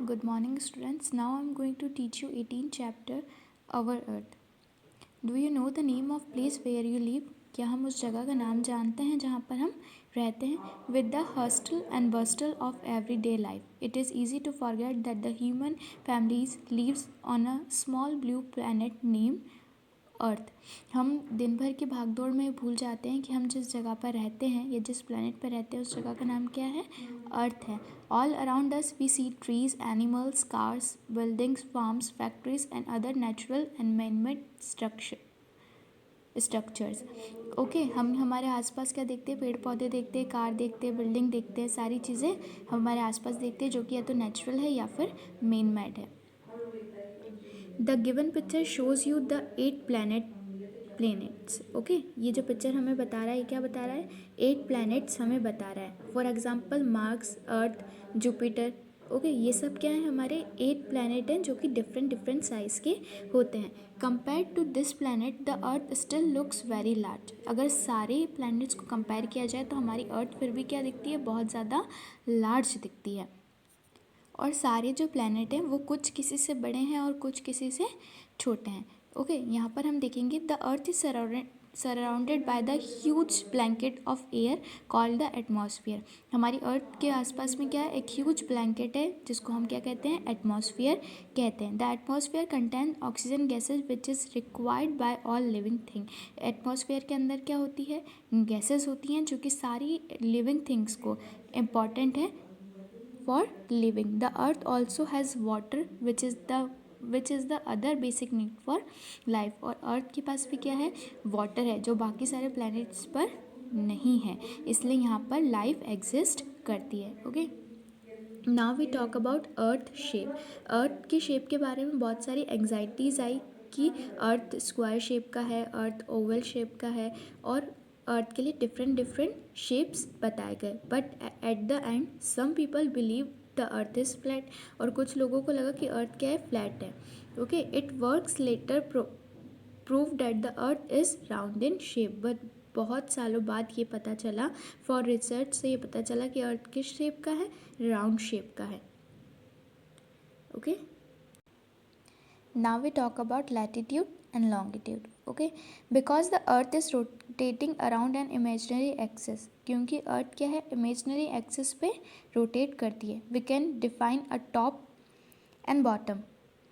Good morning, students. Now I'm going to teach you 18th chapter, Our Earth. Do you know the name of place where you live? क्या हम उस जगह का नाम जानते हैं जहाँ पर हम रहते हैं? With the hustle and bustle of everyday life, it is easy to forget that the human families lives on a small blue planet named अर्थ. हम दिन भर की भागदौड़ में भूल जाते हैं कि हम जिस जगह पर रहते हैं या जिस प्लैनेट पर रहते हैं उस जगह का नाम क्या है? अर्थ है. All around us we see trees, animals, cars, buildings, farms, factories and other natural and man-made structures. Okay, हम हमारे आसपास क्या देखते हैं? पेड़ पौधे देखते हैं, कार देखते हैं, बिल्डिंग देखते हैं, सारी चीज़ें हमारे आसपास देखते हैं जो कि या तो नेचुरल है या फिर मेन मेड है. The given picture shows you the 8 planets. Okay, ये जो पिक्चर हमें बता रहा है ये क्या बता रहा है? 8 प्लैनेट्स हमें बता रहा है. For example Mars, earth, Jupiter. Okay, ये सब क्या है? हमारे 8 प्लैनेट हैं जो कि डिफरेंट साइज़ के होते हैं. Compare to this planet the earth still looks very large. अगर सारे प्लैनेट्स को कंपेयर किया जाए तो हमारी अर्थ फिर भी क्या दिखती है? बहुत ज़्यादा लार्ज दिखती है. और सारे जो प्लैनेट हैं वो कुछ किसी से बड़े हैं और कुछ किसी से छोटे हैं. ओके, यहाँ पर हम देखेंगे the earth is surrounded by the huge blanket of air called the atmosphere. हमारी अर्थ के आसपास में क्या है? एक ह्यूज ब्लैंकेट है जिसको हम क्या कहते हैं? एटमॉस्फेयर कहते हैं. The atmosphere contain oxygen gases which is required by all living thing. Atmosphere के अंदर क्या होती है? गैसेज होती हैं जो कि सारी लिविंग थिंग्स को इम्पॉर्टेंट है for living. The earth also has water which is the other basic need for life. और अर्थ के पास भी क्या है? वाटर है जो बाकी सारे प्लैनेट्स पर नहीं है, इसलिए यहाँ पर लाइफ एग्जिस्ट करती है. Okay, now we talk about earth shape. Earth की शेप के बारे में बहुत सारी एंग्जाइटीज़ आई कि अर्थ स्क्वायर शेप का है, अर्थ ओवल शेप का है और अर्थ के लिए डिफरेंट शेप्स बताए गए. But at the end some people believe the earth is flat. और कुछ लोगों को लगा कि अर्थ क्या है? फ्लैट है. Okay, it works later prove that the earth is round in shape. But बहुत सालों बाद ये पता चला, फॉर रिसर्च से ये पता चला कि अर्थ किस शेप का है? राउंड शेप का है. Okay, now we talk about latitude and longitude. Okay, because the earth is rotating around an imaginary axis. क्योंकि अर्थ क्या है? इमेजनरी एक्सिस पे रोटेट करती है. we can define a top and bottom.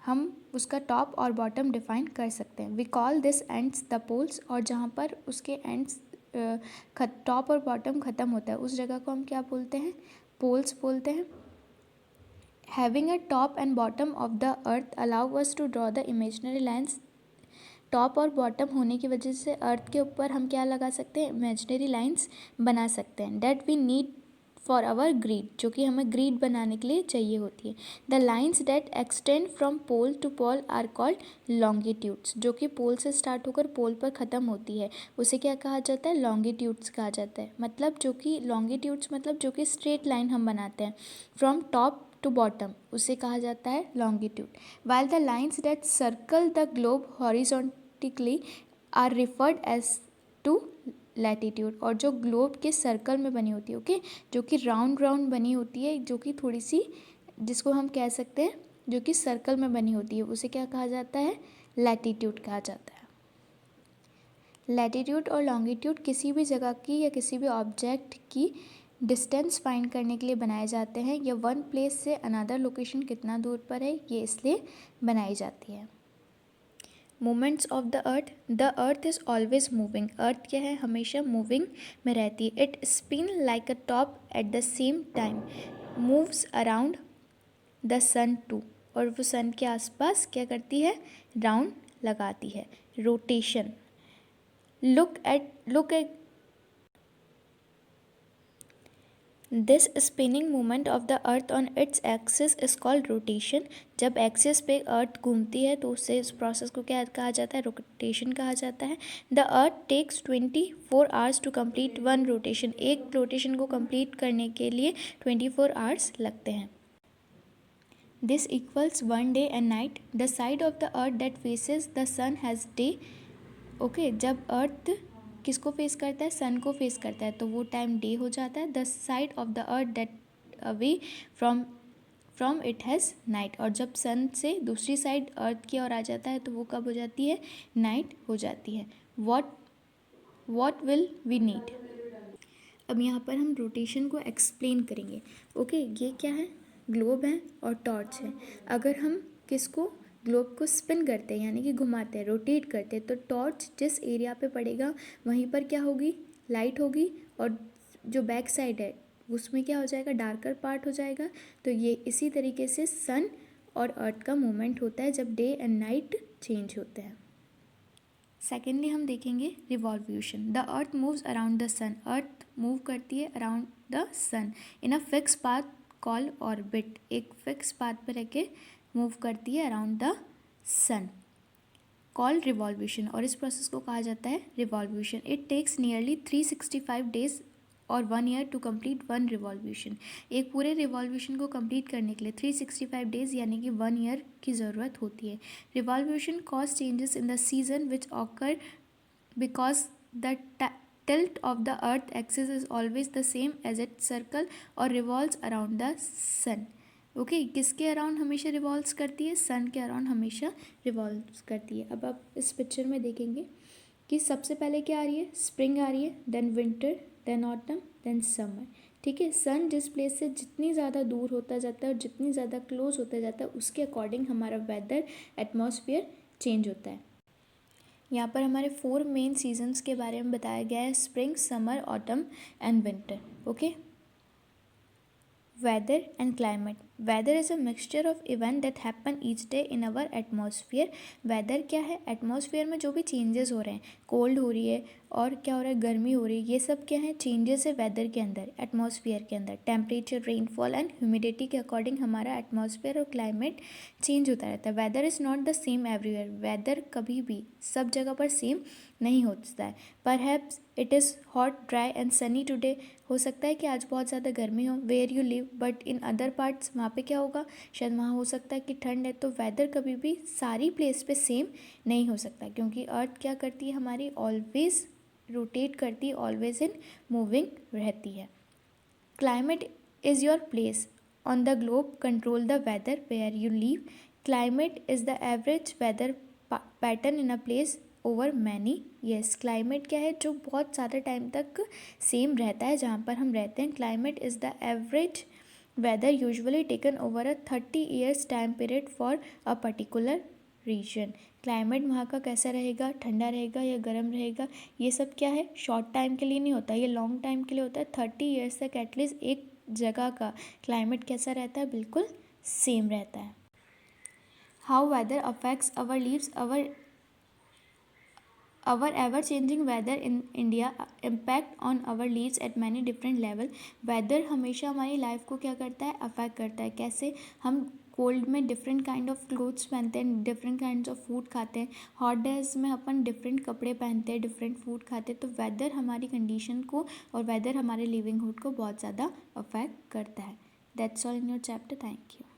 हम उसका टॉप और बॉटम डिफाइन कर सकते हैं. we call this ends the poles. और जहाँ पर उसके एंड्स टॉप और बॉटम ख़त्म होता है उस जगह को हम क्या बोलते हैं? पोल्स बोलते हैं. Having a top and bottom of the earth allow us to draw the imaginary lines. Top और बॉटम होने की वजह से अर्थ के ऊपर हम क्या लगा सकते हैं? इमेजिनरी लाइंस बना सकते हैं. That we need for our grid, जो कि हमें ग्रिड बनाने के लिए चाहिए होती है. The lines that extend from pole to pole are called longitudes. जो कि पोल से स्टार्ट होकर पोल पर ख़त्म होती है उसे क्या कहा जाता है? लॉन्गिट्यूड्स कहा जाता है. मतलब जो कि लॉन्गिट्यूड्स मतलब जो कि स्ट्रेट लाइन हम बनाते हैं फ्रॉम टॉप टू बॉटम उसे कहा जाता है longitude. While the lines that circle the globe horizontally are referred as to latitude. और जो ग्लोब के सर्कल में बनी होती है, ओके, जो कि राउंड बनी होती है, जो कि थोड़ी सी जिसको हम कह सकते हैं जो कि सर्कल में बनी होती है उसे क्या कहा जाता है? लैटिट्यूड कहा जाता है. लैटिट्यूड और लॉन्गिट्यूड किसी भी जगह की या किसी भी ऑब्जेक्ट की डिस्टेंस फाइंड करने के लिए बनाए जाते हैं. या वन प्लेस से अनदर लोकेशन कितना दूर पर है ये इसलिए बनाई जाती है. Movements of the earth is always moving. Earth क्या है? हमेशा मूविंग में रहती है. It spin like a top at the same time, moves around the sun too. और वो सन के आसपास क्या करती है? राउंड लगाती है. Rotation. Look at this spinning movement of the earth on its axis is called rotation. जब एक्सिस पे अर्थ घूमती है तो उससे इस प्रोसेस को क्या कहा जाता है? रोटेशन कहा जाता है. The earth takes 24 hours to complete one rotation. एक रोटेशन को कंप्लीट करने के लिए 24 आवर्स लगते हैं. This equals 1 day and night. The side of the earth that faces the sun has day. Okay, जब अर्थ किसको फेस करता है? सन को फेस करता है तो वो टाइम डे हो जाता है. The side of the earth that away from it has night, और जब सन से दूसरी साइड अर्थ की ओर आ जाता है तो वो कब हो जाती है, नाइट हो जाती है। What will we need. अब यहाँ पर हम रोटेशन को एक्सप्लेन करेंगे। ओके, ये क्या है, ग्लोब है और टॉर्च है। अगर हम किसको, ग्लोब को स्पिन करते हैं यानी कि घुमाते हैं, रोटेट करते हैं, तो टॉर्च जिस एरिया पे पड़ेगा वहीं पर क्या होगी, लाइट होगी, और जो बैक साइड है उसमें क्या हो जाएगा, डार्कर पार्ट हो जाएगा। तो ये इसी तरीके से सन और अर्थ का मूवमेंट होता है जब डे एंड नाइट चेंज होते हैं। सेकेंडली हम देखेंगे revolution. The earth moves around the sun, earth move करती है around the sun in a fix path called orbit, एक फिक्स पाथ पर रह के मूव करती है around the sun, called revolution, और इस प्रोसेस को कहा जाता है revolution. It takes nearly 365 days और 1 ईयर टू कंप्लीट 1 रिवॉल्यूशन। एक पूरे रिवॉल्यूशन को कंप्लीट करने के लिए 365 डेज यानी कि 1 ईयर की ज़रूरत होती है। Revolution cause changes in the season which occur because the tilt of the earth axis is always the same as its circle और revolves around the sun। Okay, किसके अराउंड हमेशा रिवॉल्व्स करती है, सन के अराउंड हमेशा रिवॉल्व्स करती है। अब आप इस पिक्चर में देखेंगे कि सबसे पहले क्या आ रही है, स्प्रिंग आ रही है, then winter, then autumn, then summer. ठीक है, सन जिस प्लेस से जितनी ज़्यादा दूर होता जाता है और जितनी ज़्यादा क्लोज होता जाता है उसके अकॉर्डिंग हमारा वेदर, एटमॉस्फेयर चेंज होता है। यहाँ पर हमारे 4 मेन सीजन्स के बारे में बताया गया है, spring, summer, autumn and winter. Okay, weather and climate. Weather is a mixture of event that happen each day in our atmosphere. Weather क्या है, एटमॉस्फेयर में जो भी चेंजेस हो रहे हैं, कोल्ड हो रही है और क्या हो रहा है, गर्मी हो रही है, ये सब क्या है, चेंजेस है वेदर के अंदर, एटमॉस्फेयर के अंदर। टेम्परेचर, रेनफॉल एंड ह्यूमिडिटी के अकॉर्डिंग हमारा एटमॉस्फेयर और क्लाइमेट चेंज होता रहता है। Weather is not the same everywhere, weather कभी भी सब जगह पर सेम नहीं होता है। Perhaps it is hot, dry and sunny today, हो सकता है कि आज बहुत ज़्यादा गर्मी हो where you live, but in other parts वहाँ पे क्या होगा, शायद वहाँ हो सकता है कि ठंड है। तो वेदर कभी भी सारी प्लेस पे सेम नहीं हो सकता, क्योंकि अर्थ क्या करती है, हमारी ऑलवेज रोटेट करती है, ऑलवेज इन मूविंग रहती है। Climate is your place on the globe control the weather where you live. Climate is the average weather pattern in a place over many years. Climate क्या है, जो बहुत ज़्यादा time तक सेम रहता है जहाँ पर हम रहते हैं। Climate is the average weather usually taken over a 30 years time period for a particular region. Climate वहाँ का कैसा रहेगा, ठंडा रहेगा या गर्म रहेगा, ये सब क्या है, शॉर्ट टाइम के लिए नहीं होता, ये लॉन्ग टाइम के लिए होता है। 30 ईयर्स तक एटलीस्ट एक जगह का क्लाइमेट कैसा रहता है, बिल्कुल सेम रहता है। How weather affects our lives, our ever changing weather in India impact on our lives at many different level। Weather हमेशा हमारी लाइफ को क्या करता है, अफेक्ट करता है। कैसे, हम कोल्ड में डिफरेंट काइंड ऑफ क्लोथ्स पहनते हैं, डिफरेंट काइंड ऑफ फूड खाते हैं, हॉट डेज में अपन डिफरेंट कपड़े पहनते हैं, डिफरेंट फूड खाते हैं। तो वेदर हमारी कंडीशन को और वेदर हमारे लिविंगहुड को बहुत ज़्यादा अफेक्ट करता है। That's all in your chapter. Thank you.